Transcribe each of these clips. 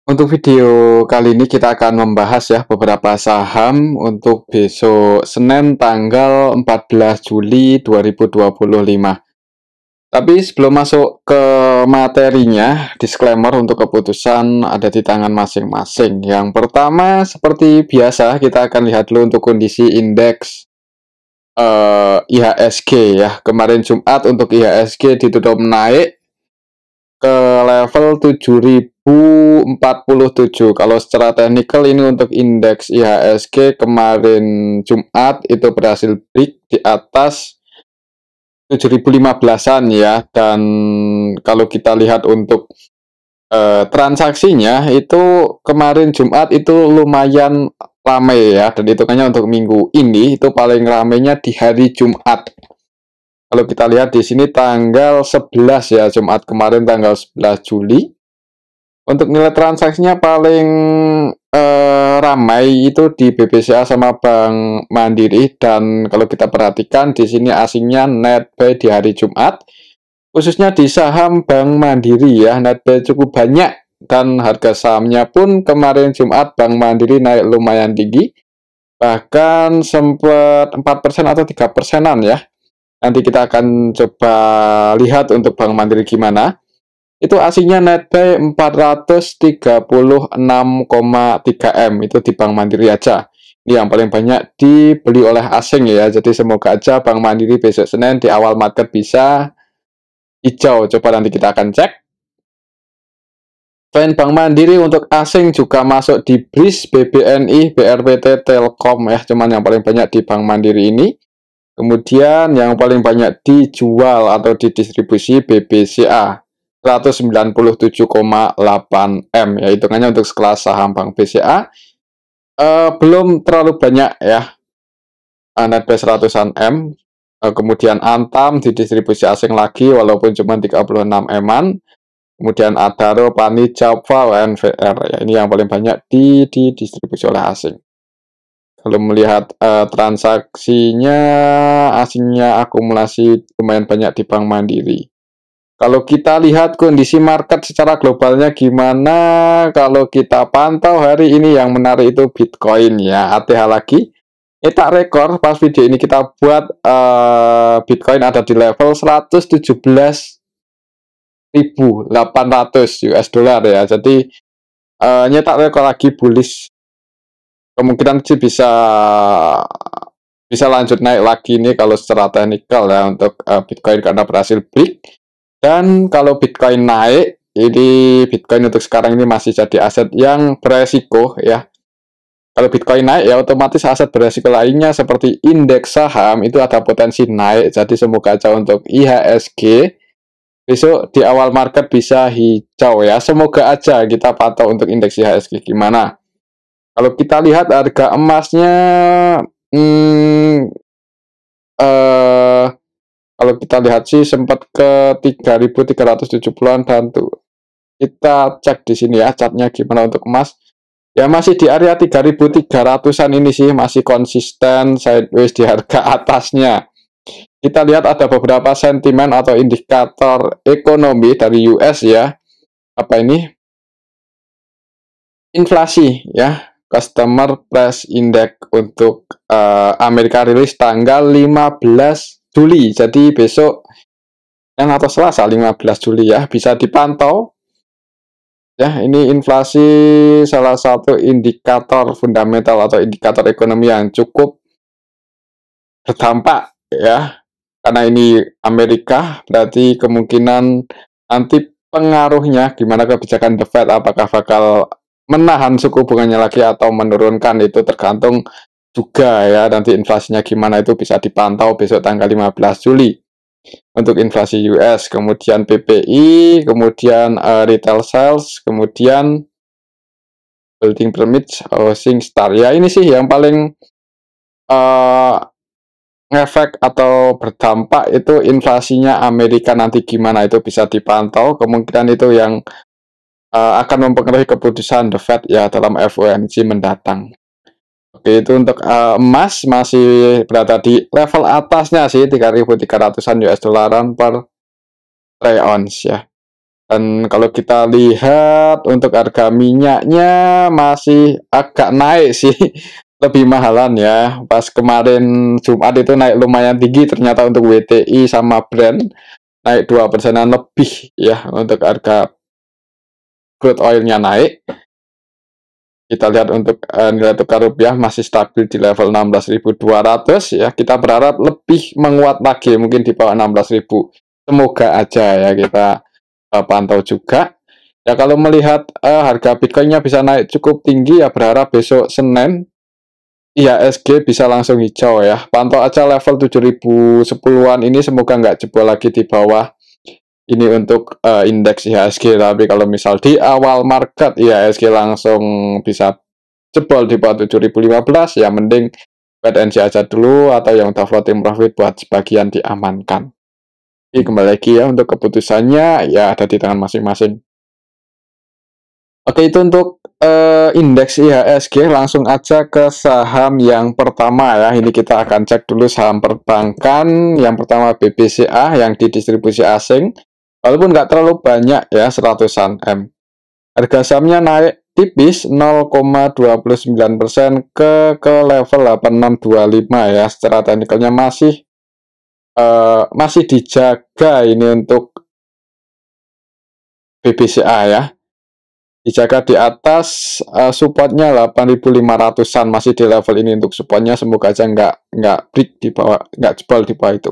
Untuk video kali ini kita akan membahas ya beberapa saham untuk besok Senin tanggal 14 Juli 2025. Tapi sebelum masuk ke materinya, disclaimer untuk keputusan ada di tangan masing-masing. Yang pertama, seperti biasa kita akan lihat dulu untuk kondisi indeks IHSG ya. Kemarin Jumat untuk IHSG ditutup naik ke level 7047. Kalau secara teknikal ini untuk indeks IHSG kemarin Jumat itu berhasil break di atas 7015-an ya. Dan kalau kita lihat untuk transaksinya itu kemarin Jumat itu lumayan ramai ya, dan hitungannya untuk minggu ini itu paling ramainya di hari Jumat. Kalau kita lihat di sini tanggal 11 ya, Jumat kemarin tanggal 11 Juli. Untuk nilai transaksinya paling ramai itu di BBCA sama Bank Mandiri, dan kalau kita perhatikan di sini asingnya net buy di hari Jumat. Khususnya di saham Bank Mandiri ya, net buy cukup banyak, dan harga sahamnya pun kemarin Jumat Bank Mandiri naik lumayan tinggi. Bahkan sempat 4% atau 3%-an ya. Nanti kita akan coba lihat untuk Bank Mandiri gimana. Itu aslinya net buy 436,3 M itu di Bank Mandiri aja. Ini yang paling banyak dibeli oleh asing ya. Jadi semoga aja Bank Mandiri besok Senin di awal market bisa hijau. Coba nanti kita akan cek. Selain Bank Mandiri untuk asing juga masuk di BRIS, BBNI, BRPT, Telkom ya. Cuman yang paling banyak di Bank Mandiri ini. Kemudian yang paling banyak dijual atau didistribusi BBCA 197,8 M ya, hitungannya untuk sekelas saham Bank BCA belum terlalu banyak ya, net buy 100-an M. Kemudian Antam didistribusi asing lagi walaupun cuma 36 M-an. Kemudian Adaro, Pani, Java, WNVR ya, ini yang paling banyak didistribusi oleh asing. Kalau melihat transaksinya asingnya akumulasi lumayan banyak di Bank Mandiri. Kalau kita lihat kondisi market secara globalnya gimana, kalau kita pantau hari ini yang menarik itu Bitcoin ya, ATH lagi. Tak rekor pas video ini kita buat, Bitcoin ada di level 117.800 US dollar ya. Jadi nyetak rekor lagi bullish. Kemungkinan sih bisa lanjut naik lagi nih kalau secara teknikal ya untuk Bitcoin karena berhasil break. Dan kalau Bitcoin naik, ini Bitcoin untuk sekarang ini masih jadi aset yang beresiko ya. Kalau Bitcoin naik ya otomatis aset beresiko lainnya seperti indeks saham itu ada potensi naik. Jadi semoga aja untuk IHSG besok di awal market bisa hijau ya. Semoga aja, kita pantau untuk indeks IHSG gimana. Kalau kita lihat harga emasnya, kalau kita lihat sih sempat ke 3.370-an, dan tuh kita cek di sini ya chartnya gimana untuk emas. Ya masih di area 3.300-an ini sih, masih konsisten sideways di harga atasnya. Kita lihat ada beberapa sentimen atau indikator ekonomi dari US ya. Apa ini? Inflasi ya. Customer Price Index untuk Amerika rilis tanggal 15 Juli. Jadi besok atau Selasa 15 Juli ya, bisa dipantau. Ya, ini inflasi salah satu indikator fundamental atau indikator ekonomi yang cukup berdampak ya. Karena ini Amerika, berarti kemungkinan nanti pengaruhnya gimana kebijakan The Fed, apakah bakal menahan suku bunganya lagi atau menurunkan, itu tergantung juga ya. Nanti inflasinya gimana itu bisa dipantau besok tanggal 15 Juli untuk inflasi US, kemudian PPI, kemudian retail sales, kemudian building permits, housing start ya. Ini sih yang paling ngefek atau berdampak itu inflasinya Amerika nanti gimana itu bisa dipantau. Kemungkinan itu yang akan mempengaruhi keputusan The Fed ya dalam FOMC mendatang. Oke, itu untuk emas masih berada di level atasnya sih, 3.300-an US dolaran per troy ounce ya. Dan kalau kita lihat untuk harga minyaknya masih agak naik sih, lebih mahalan ya. Pas kemarin Jumat itu naik lumayan tinggi ternyata untuk WTI sama Brent naik 2%-an lebih ya untuk harga crude oilnya naik. Kita lihat untuk nilai tukar rupiah masih stabil di level 16.200 ya. Kita berharap lebih menguat lagi mungkin di bawah 16.000. Semoga aja ya, kita pantau juga. Ya kalau melihat harga Bitcoinnya bisa naik cukup tinggi ya, berharap besok Senin IHSG bisa langsung hijau ya. Pantau aja level 7.010-an ini, semoga nggak jebol lagi di bawah ini untuk indeks IHSG. Tapi kalau misal di awal market IHSG langsung bisa jebol di bawah 7.015 ya, mending wait and see aja dulu, atau yang udah floating profit buat sebagian diamankan. Jadi kembali lagi ya, untuk keputusannya ya ada di tangan masing-masing. Oke, itu untuk indeks IHSG. Langsung aja ke saham yang pertama ya. Ini kita akan cek dulu saham perbankan. Yang pertama BBCA yang didistribusi asing. Walaupun nggak terlalu banyak ya, 100-an M. Harga sahamnya naik tipis 0,29% ke level 8625 ya. Secara teknikalnya masih dijaga ini untuk BBCA ya. Dijaga di atas supportnya 8.500-an, masih di level ini untuk supportnya. Semoga aja nggak break di bawah, nggak jebol di bawah itu.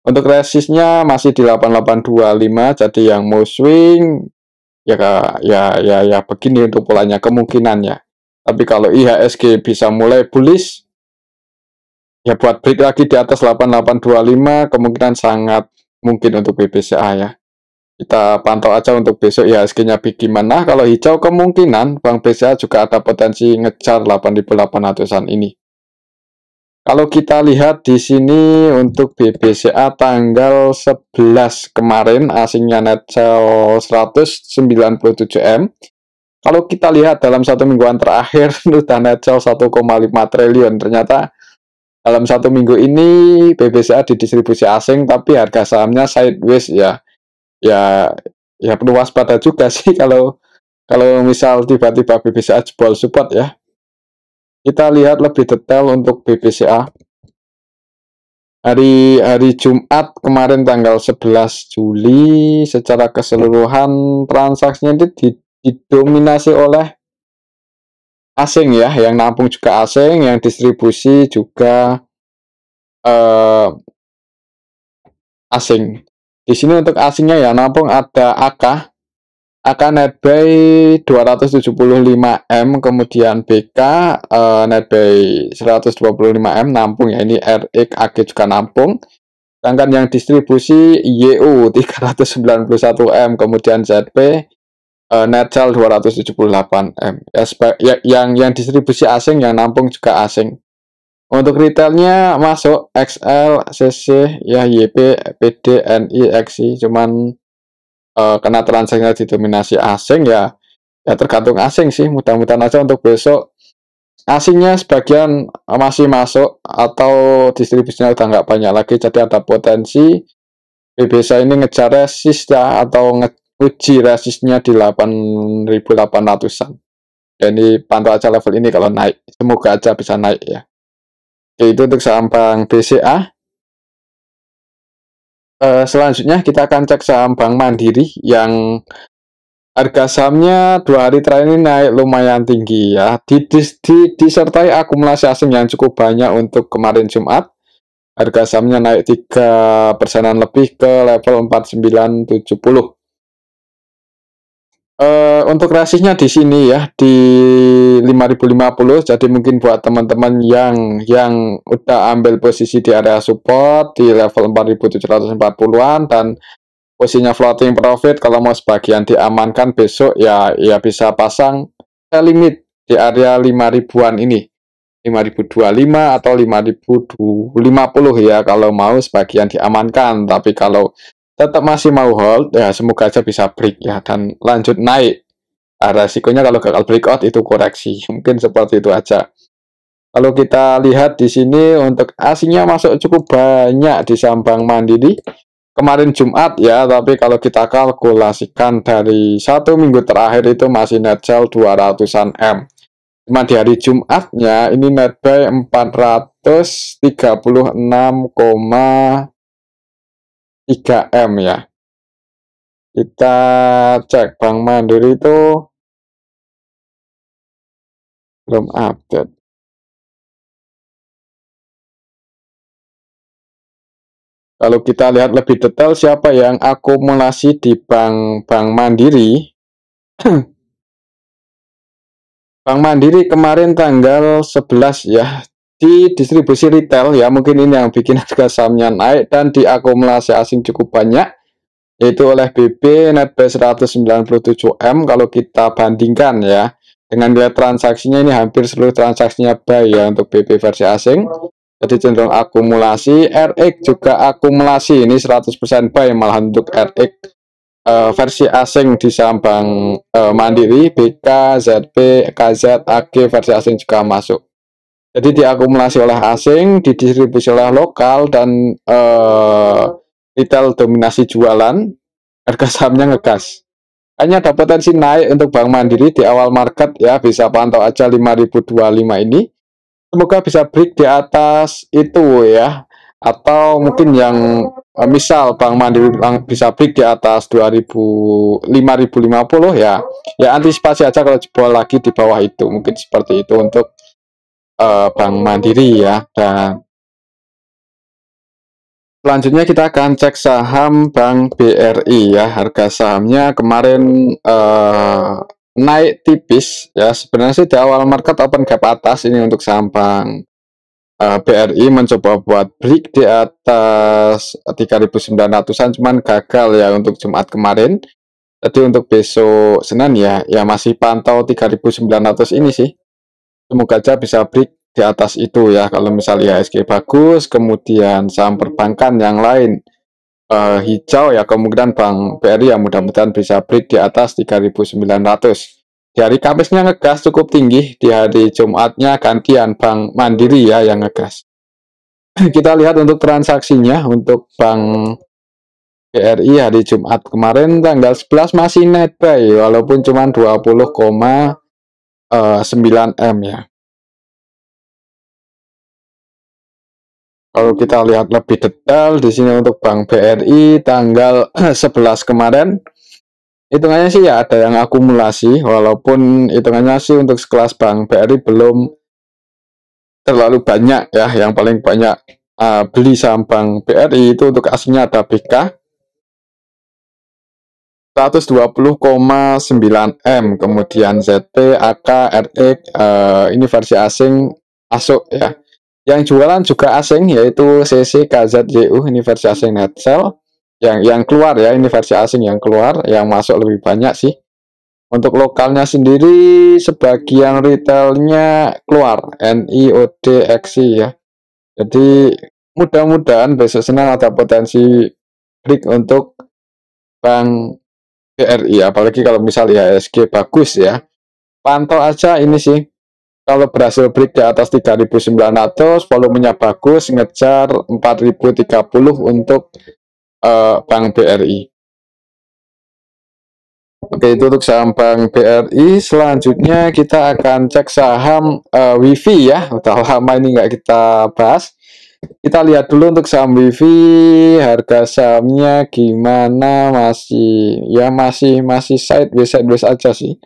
Untuk resistnya masih di 8825, jadi yang mau swing ya begini untuk polanya kemungkinannya. Tapi kalau IHSG bisa mulai bullish ya, buat break lagi di atas 8825 kemungkinan sangat mungkin untuk BBCA ya. Kita pantau aja untuk besok IHSG-nya gimana. Kalau hijau kemungkinan Bank BCA juga ada potensi ngejar 8.800-an ini. Kalau kita lihat di sini untuk BBCA tanggal 11 kemarin asingnya net sell 197M. Kalau kita lihat dalam satu mingguan terakhir sudah net sell 1,5 triliun. Ternyata dalam satu minggu ini BBCA didistribusi asing, tapi harga sahamnya sideways ya. Ya perlu waspada juga sih kalau misal tiba-tiba BBCA jebol support ya. Kita lihat lebih detail untuk BBCA. Hari Jumat kemarin tanggal 11 Juli secara keseluruhan transaksinya itu didominasi oleh asing ya, yang nampung juga asing, yang distribusi juga asing. Di sini untuk asingnya ya, nampung ada AK netbuy 275M, kemudian BK netbuy 125M nampung ya, ini RX AG juga nampung. Sedangkan yang distribusi YU 391M, kemudian ZP net sell 278M. Yang distribusi asing, yang nampung juga asing. Untuk retailnya masuk XL, CC, ya YP, PD, NI, XI, cuman karena transaksinya didominasi asing ya tergantung asing sih. Mudah-mudahan aja untuk besok asingnya sebagian masih masuk atau distribusinya udah nggak banyak lagi, jadi ada potensi BBCA ini ngejar resist ya, atau uji resistnya di 8.800-an. Jadi pantau aja level ini, kalau naik semoga aja bisa naik ya. Oke, itu untuk saham Bank BCA. Selanjutnya kita akan cek saham Bank Mandiri yang harga sahamnya 2 hari terakhir ini naik lumayan tinggi ya, disertai akumulasi asing yang cukup banyak. Untuk kemarin Jumat harga sahamnya naik 3%-an lebih ke level 4970. Untuk resistnya di sini ya di 5.050, jadi mungkin buat teman-teman yang udah ambil posisi di area support di level 4.740-an dan posisinya floating profit, kalau mau sebagian diamankan besok ya bisa pasang limit di area 5.000-an ini, 5.025 atau 5.050 ya, kalau mau sebagian diamankan. Tapi kalau tetap masih mau hold ya, semoga aja bisa break ya dan lanjut naik. Resikonya kalau gagal breakout itu koreksi, mungkin seperti itu aja. Kalau kita lihat di sini untuk asingnya masuk cukup banyak di saham Bank Mandiri. kemarin Jumat ya, tapi kalau kita kalkulasikan dari 1 minggu terakhir itu masih net sell 200-an M. Cuma di hari Jumatnya ini net buy 436,3 M ya. Kita cek Bank Mandiri itu belum update. Kalau kita lihat lebih detail siapa yang akumulasi di Bank Mandiri. Bank Mandiri kemarin tanggal 11 ya, di distribusi retail ya, mungkin ini yang bikin harga sahamnya naik dan diakumulasi asing cukup banyak, yaitu oleh BB net buy 197 M. Kalau kita bandingkan ya dengan nilai transaksinya, ini hampir seluruh transaksinya buy ya untuk BB versi asing, jadi cenderung akumulasi. RX juga akumulasi, ini 100% buy malah untuk RX versi asing di saham Bank Mandiri. BK, ZP, KZ, AG versi asing juga masuk. Jadi diakumulasi oleh asing, didistribusi oleh lokal, dan retail dominasi jualan, harga sahamnya ngegas. Hanya ada potensi naik untuk Bank Mandiri di awal market ya, bisa pantau aja 5.025 ini. Semoga bisa break di atas itu ya, atau mungkin yang misal Bank Mandiri bisa break di atas 5.050 ya, antisipasi aja kalau jebol lagi di bawah itu, mungkin seperti itu untuk Bank Mandiri ya. Dan selanjutnya kita akan cek saham Bank BRI ya. Harga sahamnya kemarin naik tipis ya, sebenarnya sih di awal market open gap atas ini untuk saham Bank BRI, mencoba buat break di atas 3.900-an, cuman gagal ya untuk Jumat kemarin. Jadi untuk besok Senin ya masih pantau 3.900 ini sih. Semoga aja bisa break di atas itu ya. Kalau misalnya IHSG bagus, kemudian saham perbankan yang lain hijau ya, kemungkinan Bank BRI yang mudah-mudahan bisa break di atas 3.900. Di hari Kamisnya ngegas cukup tinggi, di hari Jumatnya gantian Bank Mandiri ya yang ngegas. Kita lihat untuk transaksinya untuk Bank BRI hari Jumat kemarin tanggal 11 masih net buy walaupun cuma 20,9 M ya. Kalau kita lihat lebih detail di sini untuk Bank BRI tanggal 11 kemarin, hitungannya sih ya ada yang akumulasi, walaupun hitungannya sih untuk sekelas Bank BRI belum terlalu banyak ya. Yang paling banyak beli saham Bank BRI itu untuk aslinya ada BK 120,9 M, kemudian ZP, AK, RX, ini versi asing masuk ya. Yang jualan juga asing, yaitu CC, KZYU, ini versi asing net sell. Yang keluar ya, ini versi asing yang keluar, yang masuk lebih banyak sih. Untuk lokalnya sendiri, sebagian retailnya keluar, NI, OD, XI ya. Jadi mudah-mudahan besok Senin ada potensi break untuk Bank BRI, apalagi kalau misalnya IHSG bagus ya. Pantau aja ini sih. Kalau berhasil break di atas 3.900, volumenya bagus, ngejar 4.030 untuk Bank BRI. Oke, itu untuk saham Bank BRI. Selanjutnya kita akan cek saham WiFi ya. Udah lama ini nggak kita bahas. Kita lihat dulu untuk saham WiFi, harga sahamnya gimana, masih sideways aja sih.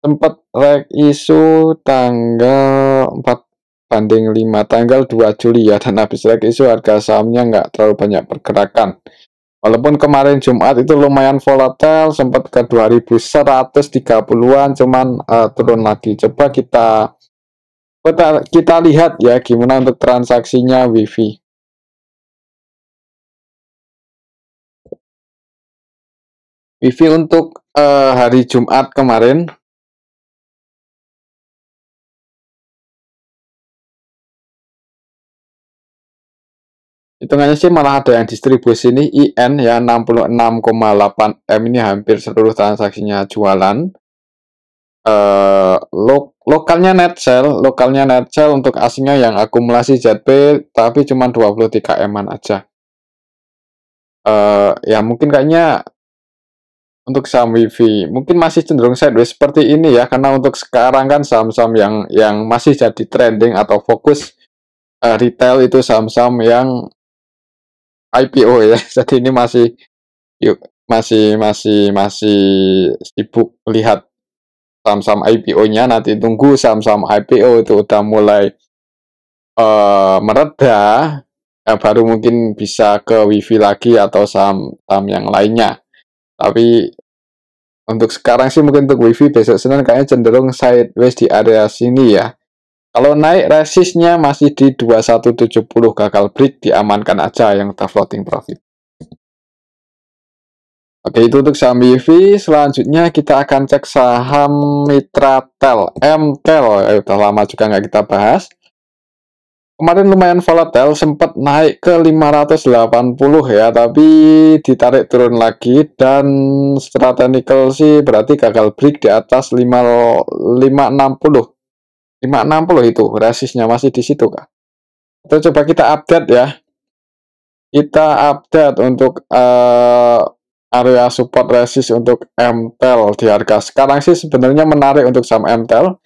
Sempat rek isu tanggal 4:5 tanggal 2 Juli ya, dan habis rek isu harga sahamnya nggak terlalu banyak pergerakan. Walaupun kemarin Jumat itu lumayan volatile, sempat ke 2.130-an, cuman turun lagi. Coba kita lihat ya gimana untuk transaksinya WiFi. WiFi untuk hari Jumat kemarin hitungannya sih malah ada yang distribusi ini IN ya 66,8 M, ini hampir seluruh transaksinya jualan. Lokalnya net sell untuk asingnya yang akumulasi ZP tapi cuma 23 M-an aja. Ya mungkin kayaknya untuk saham WiFi mungkin masih cenderung sideways seperti ini ya, karena untuk sekarang kan saham-saham yang masih jadi trending atau fokus retail itu saham-saham yang IPO ya. Jadi ini yuk masih sibuk lihat saham-saham IPO-nya. Nanti tunggu saham-saham IPO itu udah mulai mereda, baru mungkin bisa ke WiFi lagi atau saham-saham yang lainnya. Tapi untuk sekarang sih mungkin untuk WiFi besok Senin kayaknya cenderung sideways di area sini ya. Kalau naik resistnya masih di 2170, gagal break diamankan aja yang udah floating profit. Oke, itu untuk saham WiFi. Selanjutnya kita akan cek saham Mitratel, MTEL. Udah lama juga nggak kita bahas. Kemarin lumayan volatile, sempat naik ke 580 ya, tapi ditarik turun lagi, dan secara technical sih berarti gagal break di atas 560 itu resistnya masih di situ kah? Atau coba kita update ya. Kita update untuk area support resist untuk MTEL di harga sekarang sih sebenarnya menarik untuk saham MTEL.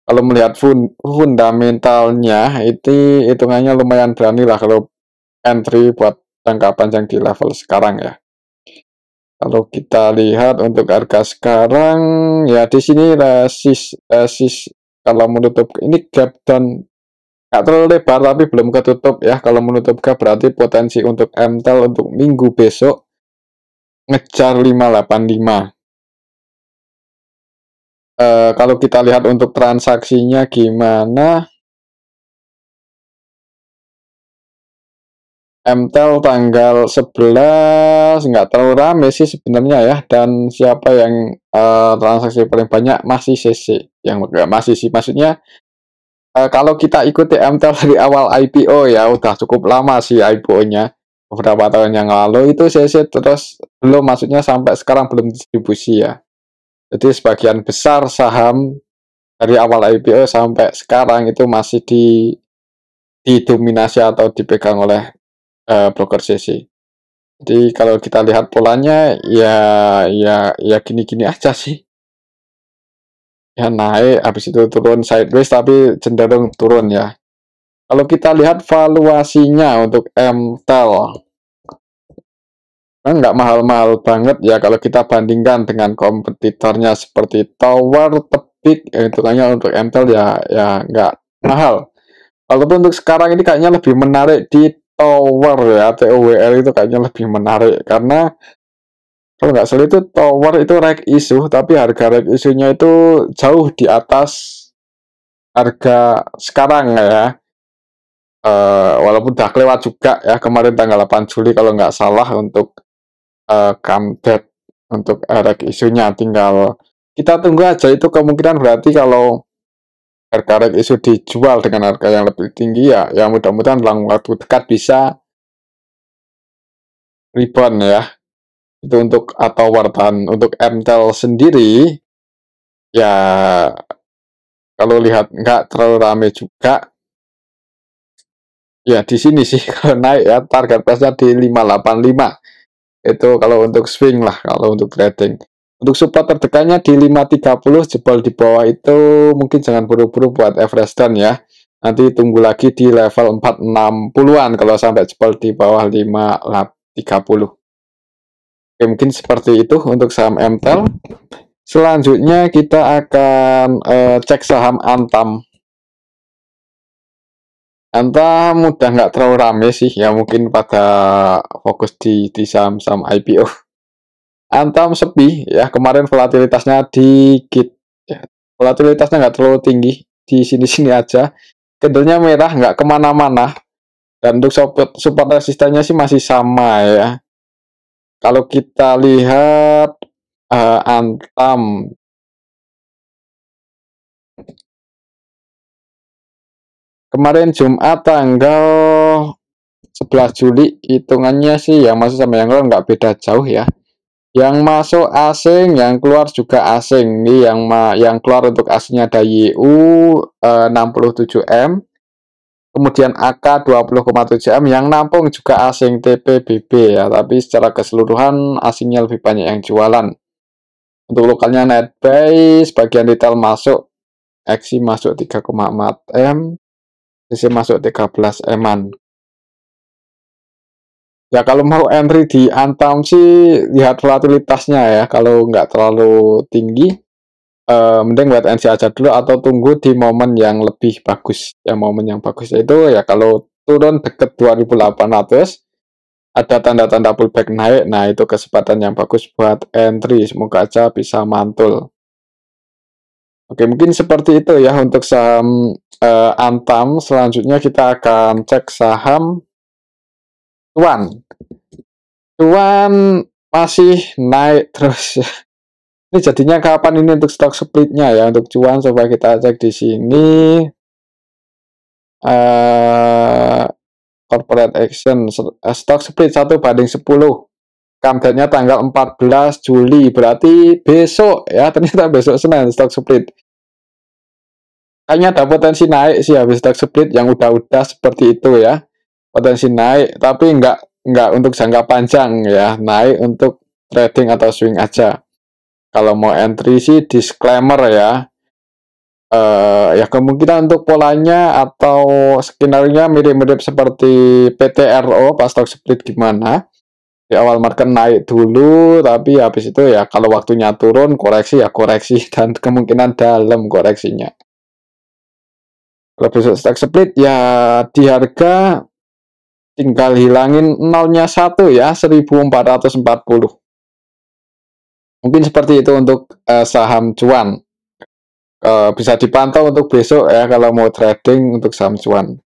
Kalau melihat fundamentalnya itu hitungannya lumayan berani lah kalau entry buat jangka panjang di level sekarang ya. Kalau kita lihat untuk harga sekarang ya di sini resist kalau menutup ini gap down nggak terlalu lebar tapi belum ketutup ya. Kalau menutup gap berarti potensi untuk MTEL untuk minggu besok ngejar 585. Kalau kita lihat untuk transaksinya gimana, MTEL tanggal 11 nggak terlalu rame sih sebenarnya ya, dan siapa yang transaksi paling banyak masih CC, yang masih sih maksudnya kalau kita ikuti MTEL dari awal IPO ya udah cukup lama sih IPO-nya beberapa tahun yang lalu itu CC terus, belum maksudnya sampai sekarang belum distribusi ya. Jadi sebagian besar saham dari awal IPO sampai sekarang itu masih didominasi atau dipegang oleh broker CC. Jadi kalau kita lihat polanya ya gini-gini aja sih. Ya naik habis itu turun sideways tapi cenderung turun ya. Kalau kita lihat valuasinya untuk MTEL nggak mahal-mahal banget ya kalau kita bandingkan dengan kompetitornya seperti Tower, Tepik, hitungannya untuk MTEL ya nggak mahal. Walaupun untuk sekarang ini kayaknya lebih menarik di Tower ya, TOWR itu kayaknya lebih menarik karena kalau nggak salah itu Tower itu reg issue, tapi harga reg issue-nya itu jauh di atas harga sekarang ya. Walaupun udah kelewat juga ya kemarin tanggal 8 Juli kalau nggak salah untuk comeback untuk reg issue-nya. Tinggal kita tunggu aja, itu kemungkinan berarti kalau harga reg issue dijual dengan harga yang lebih tinggi ya mudah-mudahan dalam waktu dekat bisa rebound ya. Itu untuk Tower. Dan untuk MTEL sendiri ya kalau lihat nggak terlalu rame juga ya di sini sih. Kalau naik ya target price-nya di 585 itu kalau untuk swing lah, kalau untuk trading. Untuk support terdekatnya di 530, jebol di bawah itu mungkin jangan buru-buru buat average down ya, nanti tunggu lagi di level 460-an kalau sampai jebol di bawah 530. Oke, mungkin seperti itu untuk saham MTEL. Selanjutnya kita akan cek saham Antam. Antam udah nggak terlalu rame sih ya, mungkin pada fokus di saham-saham IPO. Antam sepi ya, kemarin volatilitasnya dikit ya. Volatilitasnya nggak terlalu tinggi, di sini-sini aja. Candlenya merah, nggak kemana-mana. Dan untuk support resistannya sih masih sama ya. Kalau kita lihat Antam kemarin Jumat tanggal 11 Juli hitungannya sih ya masih sama yang lalu, nggak beda jauh ya. Yang masuk asing, yang keluar juga asing. Ini yang keluar untuk asingnya ada YU 67M, Kemudian AK 20,7 M yang nampung juga asing TPBB ya, tapi secara keseluruhan asingnya lebih banyak yang jualan. Untuk lokalnya netbuy, sebagian retail masuk, XI masuk 3,4 M, CC masuk 13 M-an. Ya kalau mau entry di Antam sih lihat volatilitasnya ya, kalau nggak terlalu tinggi mending wait and see aja dulu atau tunggu di momen yang lebih bagus. Ya momen yang bagus itu ya kalau turun deket 2800 ada tanda-tanda pullback naik, nah itu kesempatan yang bagus buat entry, semoga aja bisa mantul. Oke, mungkin seperti itu ya untuk saham Antam. Selanjutnya kita akan cek saham Cuan. Cuan masih naik terus. Ini jadinya kapan ini untuk stock splitnya ya untuk Cuan, coba kita cek di sini. Corporate action stock split 1/10. Comeback-nya tanggal 14 Juli, berarti besok ya, ternyata besok Senin stock split. Kayaknya ada potensi naik sih habis stock split yang udah seperti itu ya. Potensi naik, tapi nggak untuk jangka panjang ya, naik untuk trading atau swing aja. Kalau mau entry sih disclaimer ya. Ya kemungkinan untuk polanya atau skenario-nya mirip-mirip seperti PTRO pas stock split gimana. Di awal market naik dulu, tapi habis itu ya kalau waktunya turun koreksi ya koreksi dan kemungkinan dalam koreksinya. Kalau besok stock split ya di harga tinggal hilangin nolnya 1 ya, 1440. Mungkin seperti itu untuk saham Cuan. Bisa dipantau untuk besok ya kalau mau trading untuk saham Cuan.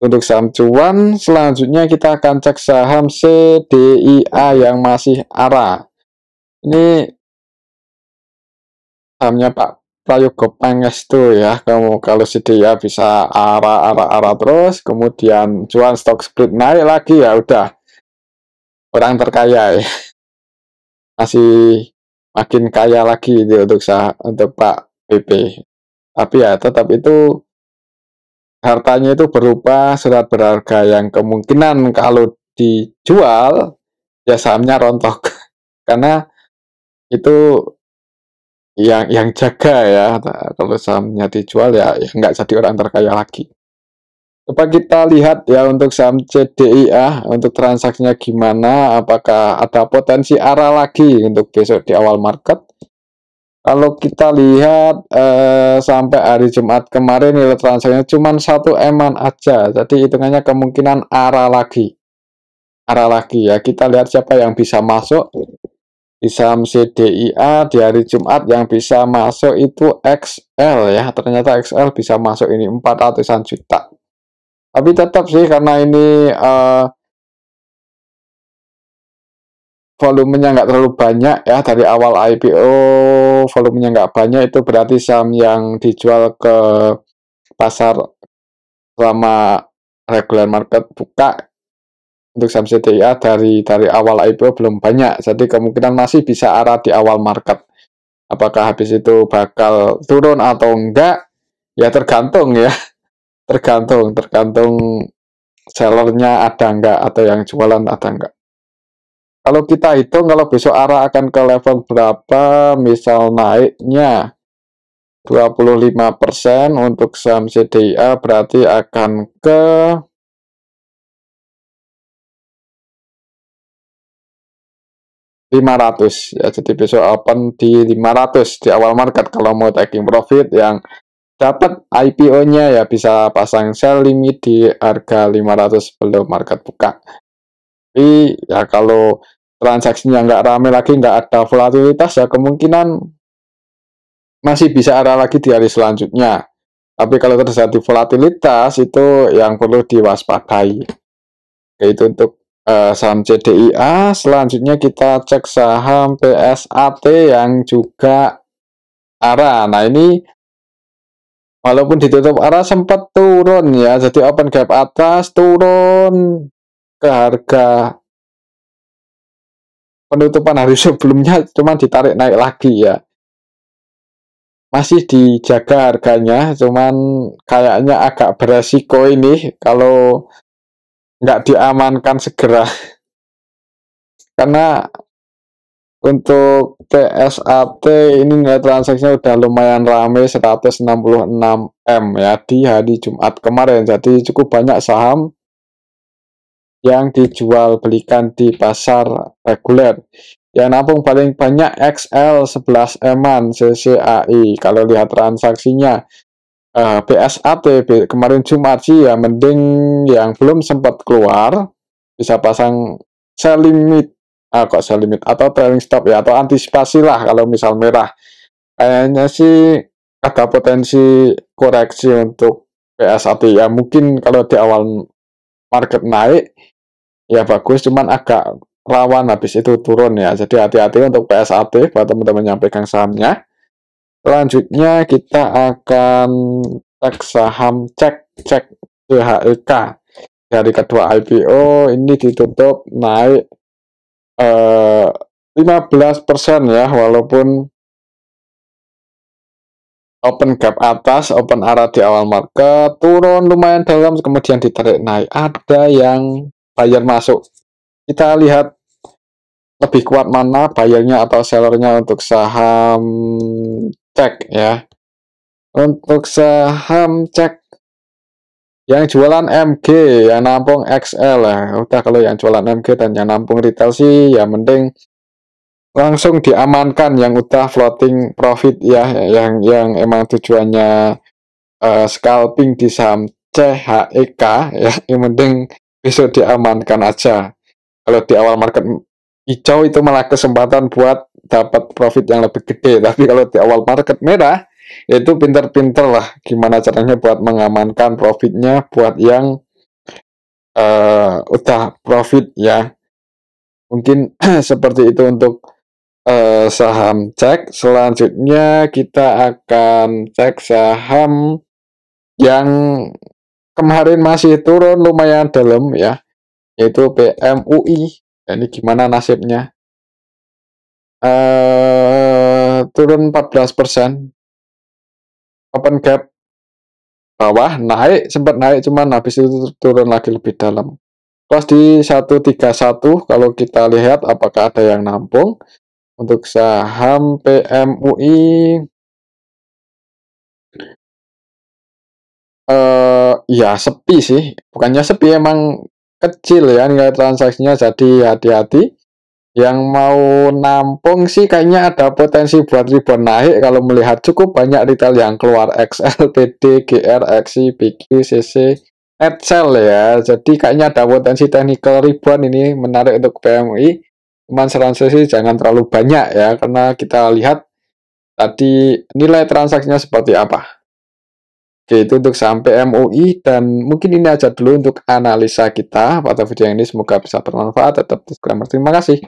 Untuk saham Cuan selanjutnya kita akan cek saham CDIA yang masih ARA. Ini sahamnya Pak Prayogo Pangestu ya. Kamu kalau CDIA bisa ARA terus, kemudian Cuan stock split naik lagi ya udah orang terkaya ya. Masih makin kaya lagi itu untuk Pak PP. Tapi ya tetap itu hartanya itu berupa surat berharga yang kemungkinan kalau dijual ya sahamnya rontok karena itu yang jaga ya. Nah, kalau sahamnya dijual ya nggak jadi orang terkaya lagi. Coba kita lihat ya untuk saham CDIA untuk transaksinya gimana, apakah ada potensi arah lagi untuk besok di awal market. Kalau kita lihat sampai hari Jumat kemarin nilai transaksinya cuma 1 M-an aja, jadi hitungannya kemungkinan arah lagi ya. Kita lihat siapa yang bisa masuk di saham CDIA di hari Jumat. Yang bisa masuk itu XL ya, ternyata XL bisa masuk ini 400-an juta. Tapi tetap sih karena ini volumenya nggak terlalu banyak ya, dari awal IPO volumenya nggak banyak, itu berarti saham yang dijual ke pasar selama regular market buka untuk saham CDIA dari awal IPO belum banyak, jadi kemungkinan masih bisa arah di awal market. Apakah habis itu bakal turun atau enggak ya tergantung ya, tergantung sellernya ada enggak atau yang jualan ada enggak. Kalau kita hitung kalau besok arah akan ke level berapa, misal naiknya 25% untuk saham CDIA berarti akan ke 500 ya, jadi besok open di 500 di awal market. Kalau mau taking profit yang dapat IPO-nya ya bisa pasang sell limit di harga 500 sebelum market buka. Tapi ya kalau transaksinya nggak rame lagi, nggak ada volatilitas ya kemungkinan masih bisa arah lagi di hari selanjutnya. Tapi kalau terjadi volatilitas itu yang perlu diwaspadai. Yaitu untuk saham CDIA. Selanjutnya kita cek saham PSAT yang juga arah. Nah ini walaupun ditutup arah sempat turun ya, jadi open gap atas turun ke harga penutupan hari sebelumnya, cuma ditarik naik lagi ya. masih dijaga harganya, cuman kayaknya agak beresiko ini kalau nggak diamankan segera. Karena untuk PSAT ini nilai transaksinya udah lumayan rame 166 M ya di hari Jumat kemarin. Jadi cukup banyak saham yang dijual belikan di pasar reguler. Yang nampung paling banyak XL 11 M-an CCAI. Kalau lihat transaksinya PSAT kemarin Jumat sih ya mending yang belum sempat keluar bisa pasang sell limit, kok sell limit atau trailing stop ya, atau antisipasi lah kalau misal merah. Kayaknya sih ada potensi koreksi untuk PSAT ya, mungkin kalau di awal market naik ya bagus, cuman agak rawan habis itu turun ya, jadi hati-hati untuk PSAT buat teman-teman yang pegang sahamnya. Selanjutnya kita akan cek saham cek CHEK. Dari kedua IPO ini ditutup naik 15% ya, walaupun open gap atas, open arah di awal market, turun lumayan dalam, kemudian ditarik naik. Ada yang buyer masuk. Kita lihat lebih kuat mana buyernya atau sellernya untuk saham cek ya. Untuk saham cek yang jualan MG, yang nampung XL ya. Udah kalau yang jualan MG dan yang nampung retail sih ya mending langsung diamankan yang udah floating profit ya, yang emang tujuannya scalping di saham CHEK ya, yang penting besok diamankan aja. Kalau di awal market hijau itu malah kesempatan buat dapat profit yang lebih gede, tapi kalau di awal market merah itu pinter-pinter lah gimana caranya buat mengamankan profitnya buat yang udah profit ya. Mungkin seperti itu untuk saham cek. Selanjutnya kita akan cek saham yang kemarin masih turun lumayan dalam ya, yaitu PMUI. Ini gimana nasibnya? Turun 14%, open gap bawah, naik, sempat naik, cuman habis itu turun lagi lebih dalam. Close di 131, kalau kita lihat apakah ada yang nampung. Untuk saham PMUI, ya sepi sih, bukannya sepi, emang kecil ya nilai transaksinya, jadi hati-hati. Yang mau nampung sih kayaknya ada potensi buat rebound naik kalau melihat cukup banyak retail yang keluar XL, PD, GR, XI, BQ, CC, net sell ya. Jadi kayaknya ada potensi technical rebound ini menarik untuk PMI. Cuman saran saya sih jangan terlalu banyak ya, karena kita lihat tadi nilai transaksinya seperti apa. Oke, itu untuk saham PMUI, dan mungkin ini aja dulu untuk analisa kita pada video ini. Semoga bisa bermanfaat. Tetap disclaimer. Terima kasih.